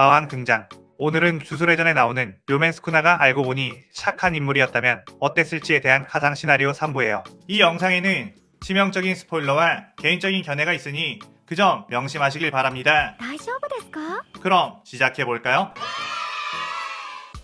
마왕 등장. 오늘은 주술회전에 나오는 료멘 스쿠나가 알고 보니 착한 인물이었다면 어땠을지에 대한 가상 시나리오 3부예요. 이 영상에는 치명적인 스포일러와 개인적인 견해가 있으니 그 점 명심하시길 바랍니다. 大丈夫ですか? 그럼 시작해볼까요?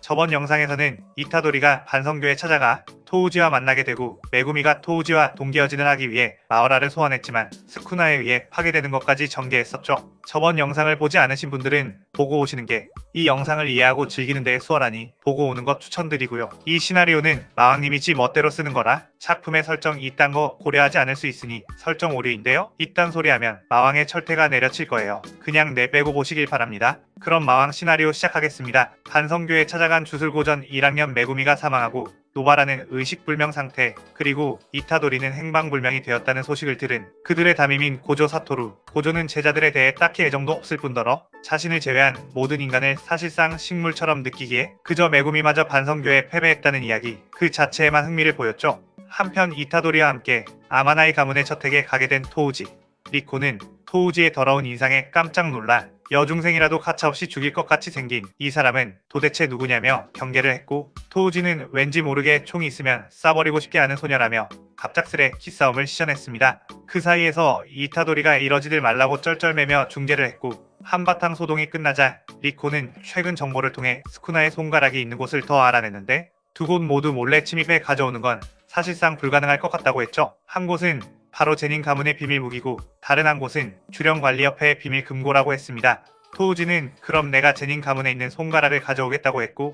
저번 영상에서는 이타도리가 반성교에 찾아가 토우지와 만나게 되고 메구미가 토우지와 동기어진을 하기 위해 마오라를 소환했지만 스쿠나에 의해 파괴되는 것까지 전개했었죠. 저번 영상을 보지 않으신 분들은 보고 오시는 게 이 영상을 이해하고 즐기는 데에 수월하니 보고 오는 것 추천드리고요. 이 시나리오는 마왕님이 지 멋대로 쓰는 거라 작품의 설정 이딴 거 고려하지 않을 수 있으니 설정 오류인데요. 이딴 소리 하면 마왕의 철퇴가 내려칠 거예요. 그냥 내빼고 보시길 바랍니다. 그럼 마왕 시나리오 시작하겠습니다. 반성교에 찾아간 주술고전 1학년 메구미가 사망하고 노바라는 의식불명 상태, 그리고 이타도리는 행방불명이 되었다는 소식을 들은 그들의 담임인 고조 사토루. 고조는 제자들에 대해 딱히 애정도 없을 뿐더러 자신을 제외한 모든 인간을 사실상 식물처럼 느끼기에 그저 메구미마저 반성교에 패배했다는 이야기 그 자체에만 흥미를 보였죠. 한편 이타도리와 함께 아마나이 가문의 저택에 가게 된 토우지. 리코는 토우지의 더러운 인상에 깜짝 놀라 여중생이라도 가차없이 죽일 것 같이 생긴 이 사람은 도대체 누구냐며 경계를 했고, 토우지는 왠지 모르게 총이 있으면 쏴버리고 싶게 하는 소녀라며 갑작스레 키싸움을 시전했습니다. 그 사이에서 이타도리가 이러지들 말라고 쩔쩔매며 중재를 했고, 한바탕 소동이 끝나자 리코는 최근 정보를 통해 스쿠나의 손가락이 있는 곳을 더 알아냈는데 두 곳 모두 몰래 침입해 가져오는 건 사실상 불가능할 것 같다고 했죠. 한 곳은 바로 제닌 가문의 비밀 무기고 다른 한 곳은 주령관리협회의 비밀 금고라고 했습니다. 토우지는 그럼 내가 제닌 가문에 있는 손가락을 가져오겠다고 했고,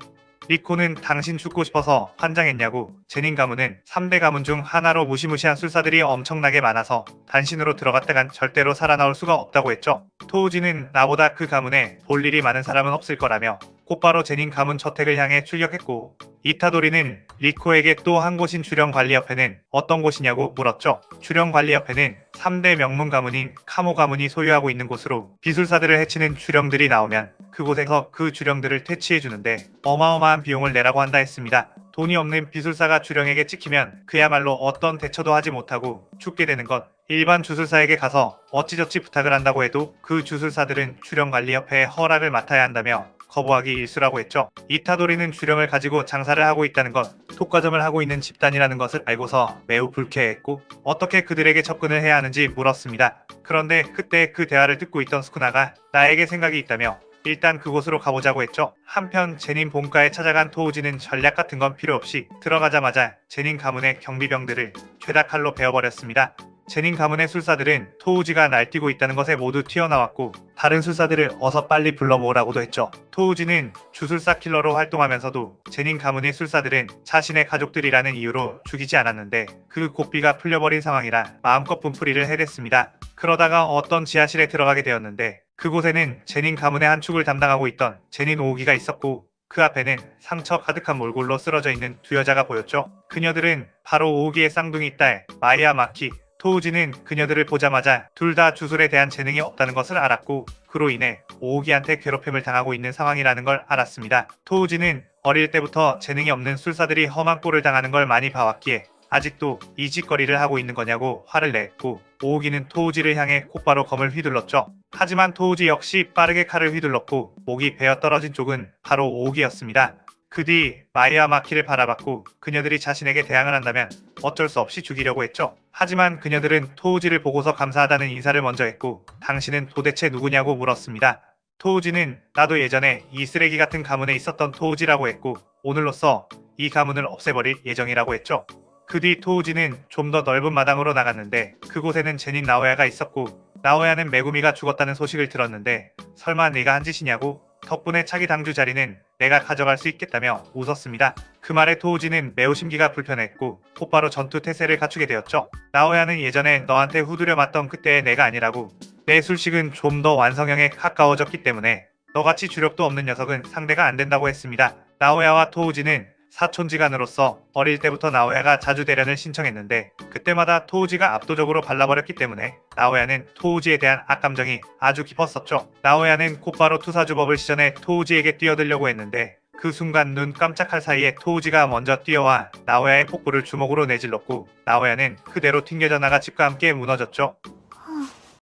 리코는 당신 죽고 싶어서 환장했냐고. 제닌 가문은 3대 가문 중 하나로 무시무시한 술사들이 엄청나게 많아서 단신으로 들어갔다간 절대로 살아나올 수가 없다고 했죠. 토우지는 나보다 그 가문에 볼 일이 많은 사람은 없을 거라며 곧바로 제닌 가문 저택을 향해 출격했고, 이타도리는 리코에게 또 한 곳인 주령관리협회는 어떤 곳이냐고 물었죠. 주령관리협회는 3대 명문 가문인 카모 가문이 소유하고 있는 곳으로 비술사들을 해치는 주령들이 나오면 그곳에서 그 주령들을 퇴치해주는데 어마어마한 비용을 내라고 한다 했습니다. 돈이 없는 비술사가 주령에게 찍히면 그야말로 어떤 대처도 하지 못하고 죽게 되는 것. 일반 주술사에게 가서 어찌저찌 부탁을 한다고 해도 그 주술사들은 주령관리협회의 허락을 맡아야 한다며 거부하기 일쑤라고 했죠. 이타도리는 주령을 가지고 장사를 하고 있다는 것, 독과점을 하고 있는 집단이라는 것을 알고서 매우 불쾌했고 어떻게 그들에게 접근을 해야 하는지 물었습니다. 그런데 그때 그 대화를 듣고 있던 스쿠나가 나에게 생각이 있다며 일단 그곳으로 가보자고 했죠. 한편 제닌 본가에 찾아간 토우지는 전략 같은 건 필요 없이 들어가자마자 제닌 가문의 경비병들을 죄다 칼로 베어버렸습니다. 제닌 가문의 술사들은 토우지가 날뛰고 있다는 것에 모두 튀어나왔고 다른 술사들을 어서 빨리 불러모으라고도 했죠. 토우지는 주술사 킬러로 활동하면서도 제닌 가문의 술사들은 자신의 가족들이라는 이유로 죽이지 않았는데 그 고삐가 풀려버린 상황이라 마음껏 분풀이를 해댔습니다. 그러다가 어떤 지하실에 들어가게 되었는데 그곳에는 제닌 가문의 한 축을 담당하고 있던 제닌 오우기가 있었고 그 앞에는 상처 가득한 몰골로 쓰러져 있는 두 여자가 보였죠. 그녀들은 바로 오우기의 쌍둥이 딸 마이아 마키. 토우지는 그녀들을 보자마자 둘 다 주술에 대한 재능이 없다는 것을 알았고 그로 인해 오우기한테 괴롭힘을 당하고 있는 상황이라는 걸 알았습니다. 토우지는 어릴 때부터 재능이 없는 술사들이 험한 꼴을 당하는 걸 많이 봐왔기에 아직도 이 짓거리를 하고 있는 거냐고 화를 냈고, 오우기는 토우지를 향해 곧바로 검을 휘둘렀죠. 하지만 토우지 역시 빠르게 칼을 휘둘렀고 목이 베어 떨어진 쪽은 바로 오우기였습니다. 그 뒤 마이아 마키를 바라봤고 그녀들이 자신에게 대항을 한다면 어쩔 수 없이 죽이려고 했죠. 하지만 그녀들은 토우지를 보고서 감사하다는 인사를 먼저 했고 당신은 도대체 누구냐고 물었습니다. 토우지는 나도 예전에 이 쓰레기 같은 가문에 있었던 토우지라고 했고 오늘로써 이 가문을 없애버릴 예정이라고 했죠. 그 뒤 토우지는 좀 더 넓은 마당으로 나갔는데 그곳에는 제닌 나오야가 있었고 나오야는 메구미가 죽었다는 소식을 들었는데 설마 네가 한 짓이냐고. 덕분에 차기 당주 자리는 내가 가져갈 수 있겠다며 웃었습니다. 그 말에 토우지는 매우 심기가 불편했고 곧바로 전투 태세를 갖추게 되었죠. 나오야는 예전에 너한테 후두려 맞던 그때의 내가 아니라고. 내 술식은 좀 더 완성형에 가까워졌기 때문에 너같이 주력도 없는 녀석은 상대가 안 된다고 했습니다. 나오야와 토우지는 사촌지간으로서 어릴 때부터 나오야가 자주 대련을 신청했는데 그때마다 토우지가 압도적으로 발라버렸기 때문에 나오야는 토우지에 대한 악감정이 아주 깊었었죠. 나오야는 곧바로 투사주법을 시전해 토우지에게 뛰어들려고 했는데 그 순간 눈 깜짝할 사이에 토우지가 먼저 뛰어와 나오야의 폭부를 주먹으로 내질렀고 나오야는 그대로 튕겨져 나가 집과 함께 무너졌죠.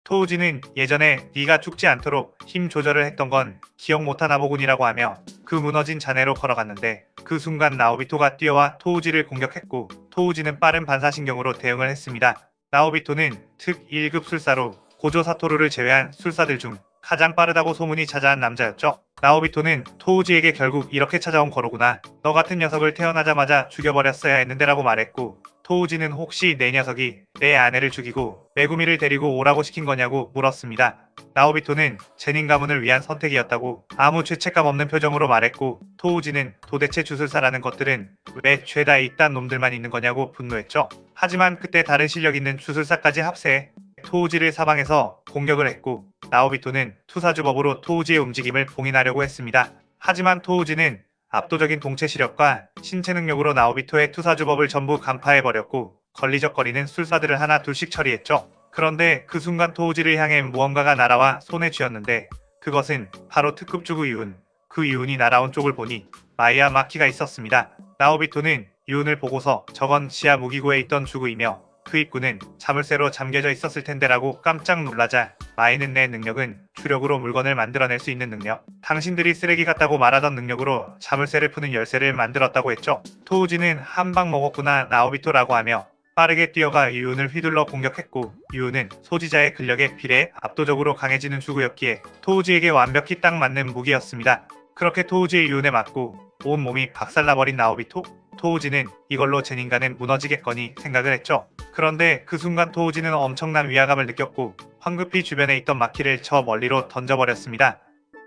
토우지는 예전에 네가 죽지 않도록 힘 조절을 했던 건 기억 못하나 보군이라고 하며 그 무너진 잔해로 걸어갔는데 그 순간 나오비토가 뛰어와 토우지를 공격했고 토우지는 빠른 반사신경으로 대응을 했습니다. 나오비토는 특 1급 술사로 고조 사토루를 제외한 술사들 중 가장 빠르다고 소문이 자자한 남자였죠. 나오비토는 토우지에게 결국 이렇게 찾아온 거로구나. 너 같은 녀석을 태어나자마자 죽여버렸어야 했는데라고 말했고 토우지는 혹시 내 녀석이 내 아내를 죽이고 메구미를 데리고 오라고 시킨 거냐고 물었습니다. 나오비토는 제닌 가문을 위한 선택이었다고 아무 죄책감 없는 표정으로 말했고 토우지는 도대체 주술사라는 것들은 왜 죄다 이딴 놈들만 있는 거냐고 분노했죠. 하지만 그때 다른 실력 있는 주술사까지 합세해 토우지를 사방에서 공격을 했고 나오비토는 투사주법으로 토우지의 움직임을 봉인하려고 했습니다. 하지만 토우지는 압도적인 동체 시력과 신체 능력으로 나오비토의 투사주법을 전부 간파해버렸고 걸리적거리는 술사들을 하나 둘씩 처리했죠. 그런데 그 순간 토우지를 향해 무언가가 날아와 손에 쥐었는데 그것은 바로 특급주구 이운. 그 이운이 날아온 쪽을 보니 마이야 마키가 있었습니다. 나오비토는 이운을 보고서 저건 지하 무기고에 있던 주구이며 그 입구는 자물쇠로 잠겨져 있었을 텐데라고 깜짝 놀라자 마이는 내 능력은 주력으로 물건을 만들어낼 수 있는 능력, 당신들이 쓰레기 같다고 말하던 능력으로 자물쇠를 푸는 열쇠를 만들었다고 했죠. 토우지는 한 방 먹었구나 나오비토라고 하며 빠르게 뛰어가 이운을 휘둘러 공격했고 이운은 소지자의 근력에 비례해 압도적으로 강해지는 주구였기에 토우지에게 완벽히 딱 맞는 무기였습니다. 그렇게 토우지의 이운에 맞고 온 몸이 박살나버린 나오비토? 토우지는 이걸로 제닌가는 무너지겠거니 생각을 했죠. 그런데 그 순간 토우지는 엄청난 위화감을 느꼈고 황급히 주변에 있던 마키를 저 멀리로 던져버렸습니다.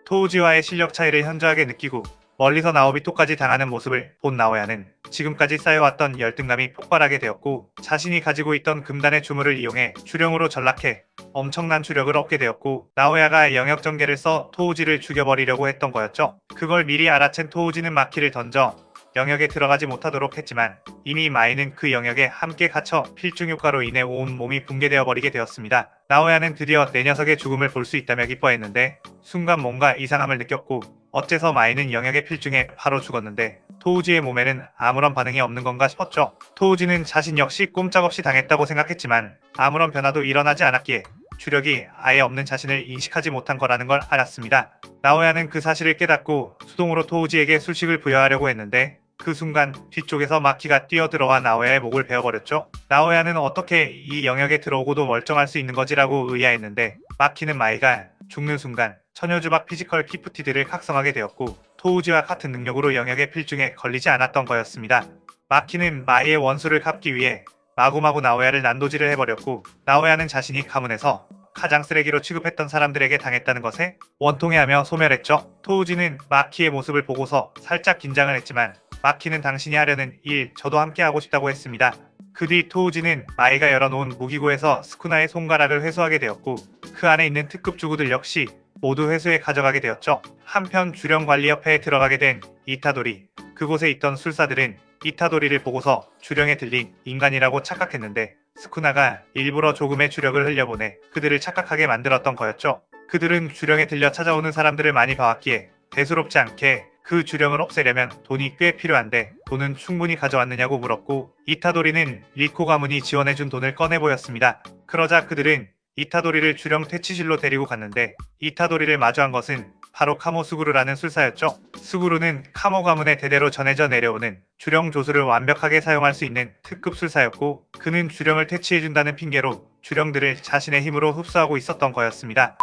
토우지와의 실력 차이를 현저하게 느끼고 멀리서 나오비토까지 당하는 모습을 본 나오야는 지금까지 쌓여왔던 열등감이 폭발하게 되었고 자신이 가지고 있던 금단의 주물을 이용해 주령으로 전락해 엄청난 주력을 얻게 되었고 나오야가 영역 전개를 써 토우지를 죽여버리려고 했던 거였죠. 그걸 미리 알아챈 토우지는 마키를 던져 영역에 들어가지 못하도록 했지만 이미 마이는 그 영역에 함께 갇혀 필중 효과로 인해 온 몸이 붕괴되어 버리게 되었습니다. 나오야는 드디어 내 녀석의 죽음을 볼 수 있다며 기뻐했는데 순간 뭔가 이상함을 느꼈고 어째서 마이는 영역에 필중해 바로 죽었는데 토우지의 몸에는 아무런 반응이 없는 건가 싶었죠. 토우지는 자신 역시 꼼짝없이 당했다고 생각했지만 아무런 변화도 일어나지 않았기에 주력이 아예 없는 자신을 인식하지 못한 거라는 걸 알았습니다. 나오야는 그 사실을 깨닫고 수동으로 토우지에게 술식을 부여하려고 했는데 그 순간 뒤쪽에서 마키가 뛰어들어와 나오야의 목을 베어버렸죠. 나오야는 어떻게 이 영역에 들어오고도 멀쩡할 수 있는 거지라고 의아했는데 마키는 마이가 죽는 순간 처녀주박 피지컬 키프티드를 각성하게 되었고 토우지와 같은 능력으로 영역의 필중에 걸리지 않았던 거였습니다. 마키는 마이의 원수를 갚기 위해 마구마구 나오야를 난도질을 해버렸고 나오야는 자신이 가문에서 가장 쓰레기로 취급했던 사람들에게 당했다는 것에 원통해하며 소멸했죠. 토우지는 마키의 모습을 보고서 살짝 긴장을 했지만 마키는 당신이 하려는 일 저도 함께 하고 싶다고 했습니다. 그 뒤 토우지는 마이가 열어놓은 무기고에서 스쿠나의 손가락을 회수하게 되었고 그 안에 있는 특급 주구들 역시 모두 회수해 가져가게 되었죠. 한편 주령관리협회에 들어가게 된 이타도리, 그곳에 있던 술사들은 이타도리를 보고서 주령에 들린 인간이라고 착각했는데 스쿠나가 일부러 조금의 주력을 흘려보내 그들을 착각하게 만들었던 거였죠. 그들은 주령에 들려 찾아오는 사람들을 많이 봐왔기에 대수롭지 않게 그 주령을 없애려면 돈이 꽤 필요한데 돈은 충분히 가져왔느냐고 물었고 이타도리는 리코 가문이 지원해준 돈을 꺼내 보였습니다. 그러자 그들은 이타도리를 주령 퇴치실로 데리고 갔는데 이타도리를 마주한 것은 바로 카모 수구루라는 술사였죠. 수구루는 카모 가문의 대대로 전해져 내려오는 주령 조수를 완벽하게 사용할 수 있는 특급 술사였고 그는 주령을 퇴치해준다는 핑계로 주령들을 자신의 힘으로 흡수하고 있었던 거였습니다.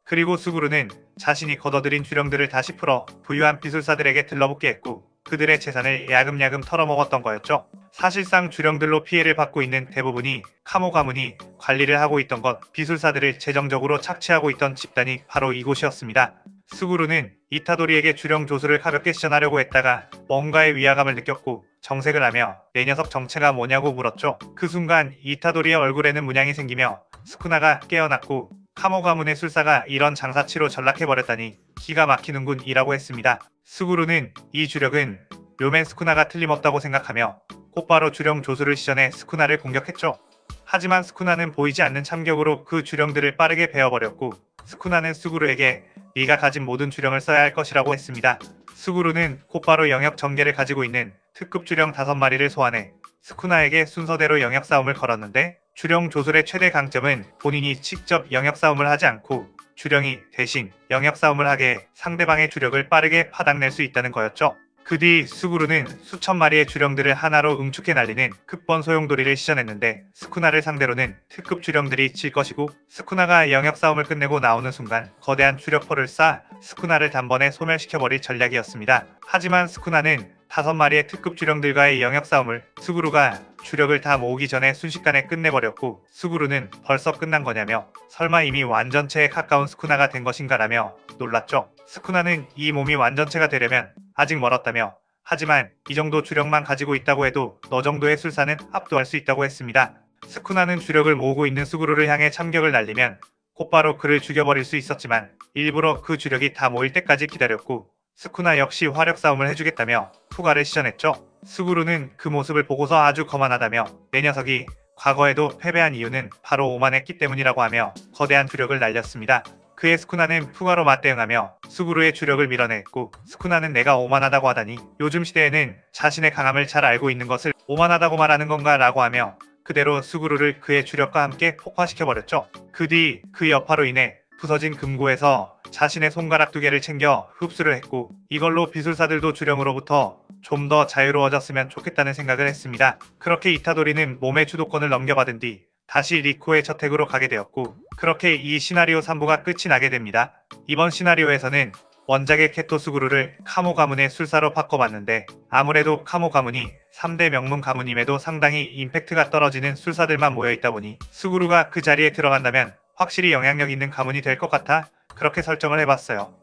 그리고 수구루는 자신이 걷어들인 주령들을 다시 풀어 부유한 비술사들에게 들러붙게 했고 그들의 재산을 야금야금 털어먹었던 거였죠. 사실상 주령들로 피해를 받고 있는 대부분이 카모 가문이 관리를 하고 있던 것, 비술사들을 재정적으로 착취하고 있던 집단이 바로 이곳이었습니다. 수구루는 이타도리에게 주령 조수를 가볍게 시전하려고 했다가 뭔가의 위화감을 느꼈고 정색을 하며 내 녀석 정체가 뭐냐고 물었죠. 그 순간 이타도리의 얼굴에는 문양이 생기며 스쿠나가 깨어났고 카모 가문의 술사가 이런 장사치로 전락해버렸다니 기가 막히는군 이라고 했습니다. 수구루는 이 주력은 묘맨 스쿠나가 틀림없다고 생각하며 곧바로 주령 조수를 시전해 스쿠나를 공격했죠. 하지만 스쿠나는 보이지 않는 참격으로 그 주령들을 빠르게 베어버렸고 스쿠나는 수구루에게 네가 가진 모든 주령을 써야 할 것이라고 했습니다. 수구루는 곧바로 영역 전개를 가지고 있는 특급 주령 5마리를 소환해 스쿠나에게 순서대로 영역 싸움을 걸었는데 주령 조술의 최대 강점은 본인이 직접 영역 싸움을 하지 않고 주령이 대신 영역 싸움을 하게 상대방의 주력을 빠르게 파닥낼 수 있다는 거였죠. 그 뒤 수구루는 수천 마리의 주령들을 하나로 응축해 날리는 극번 소용돌이를 시전했는데 스쿠나를 상대로는 특급 주령들이 질 것이고 스쿠나가 영역 싸움을 끝내고 나오는 순간 거대한 주력포를 쏴 스쿠나를 단번에 소멸시켜버릴 전략이었습니다. 하지만 스쿠나는 5마리의 특급 주령들과의 영역 싸움을 수구루가 주력을 다 모으기 전에 순식간에 끝내버렸고 수구루는 벌써 끝난 거냐며 설마 이미 완전체에 가까운 스쿠나가 된 것인가라며 놀랐죠. 스쿠나는 이 몸이 완전체가 되려면 아직 멀었다며 하지만 이 정도 주력만 가지고 있다고 해도 너 정도의 술사는 압도할 수 있다고 했습니다. 스쿠나는 주력을 모으고 있는 수구루를 향해 참격을 날리면 곧바로 그를 죽여버릴 수 있었지만 일부러 그 주력이 다 모일 때까지 기다렸고 스쿠나 역시 화력 싸움을 해주겠다며 투가를 시전했죠. 수구루는 그 모습을 보고서 아주 거만하다며 내 녀석이 과거에도 패배한 이유는 바로 오만했기 때문이라고 하며 거대한 주력을 날렸습니다. 그의 스쿠나는 푸가로 맞대응하며 수구루의 주력을 밀어냈고 스쿠나는 내가 오만하다고 하다니 요즘 시대에는 자신의 강함을 잘 알고 있는 것을 오만하다고 말하는 건가 라고 하며 그대로 수구루를 그의 주력과 함께 폭파시켜버렸죠. 그 뒤 그 여파로 인해 부서진 금고에서 자신의 손가락 2개를 챙겨 흡수를 했고 이걸로 비술사들도 주령으로부터 좀 더 자유로워졌으면 좋겠다는 생각을 했습니다. 그렇게 이타도리는 몸의 주도권을 넘겨받은 뒤 다시 리코의 저택으로 가게 되었고 그렇게 이 시나리오 3부가 끝이 나게 됩니다. 이번 시나리오에서는 원작의 케토 수구루를 카모 가문의 술사로 바꿔봤는데 아무래도 카모 가문이 3대 명문 가문임에도 상당히 임팩트가 떨어지는 술사들만 모여있다 보니 수구루가 그 자리에 들어간다면 확실히 영향력 있는 가문이 될 것 같아 그렇게 설정을 해봤어요.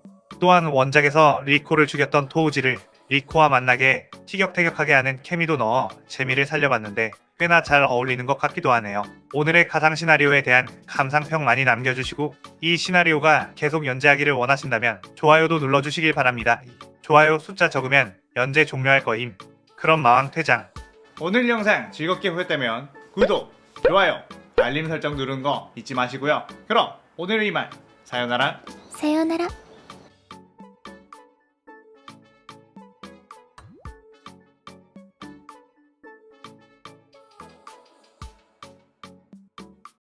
또한 원작에서 리코를 죽였던 토우지를 리코와 만나게 티격태격하게 하는 케미도 넣어 재미를 살려봤는데 꽤나 잘 어울리는 것 같기도 하네요. 오늘의 가상 시나리오에 대한 감상평 많이 남겨주시고 이 시나리오가 계속 연재하기를 원하신다면 좋아요도 눌러주시길 바랍니다. 좋아요 숫자 적으면 연재 종료할 거임. 그럼 마왕 퇴장. 오늘 영상 즐겁게 보셨다면 구독, 좋아요, 알림 설정 누르는 거 잊지 마시고요. 그럼 오늘은 이만 사요나라.さようなら。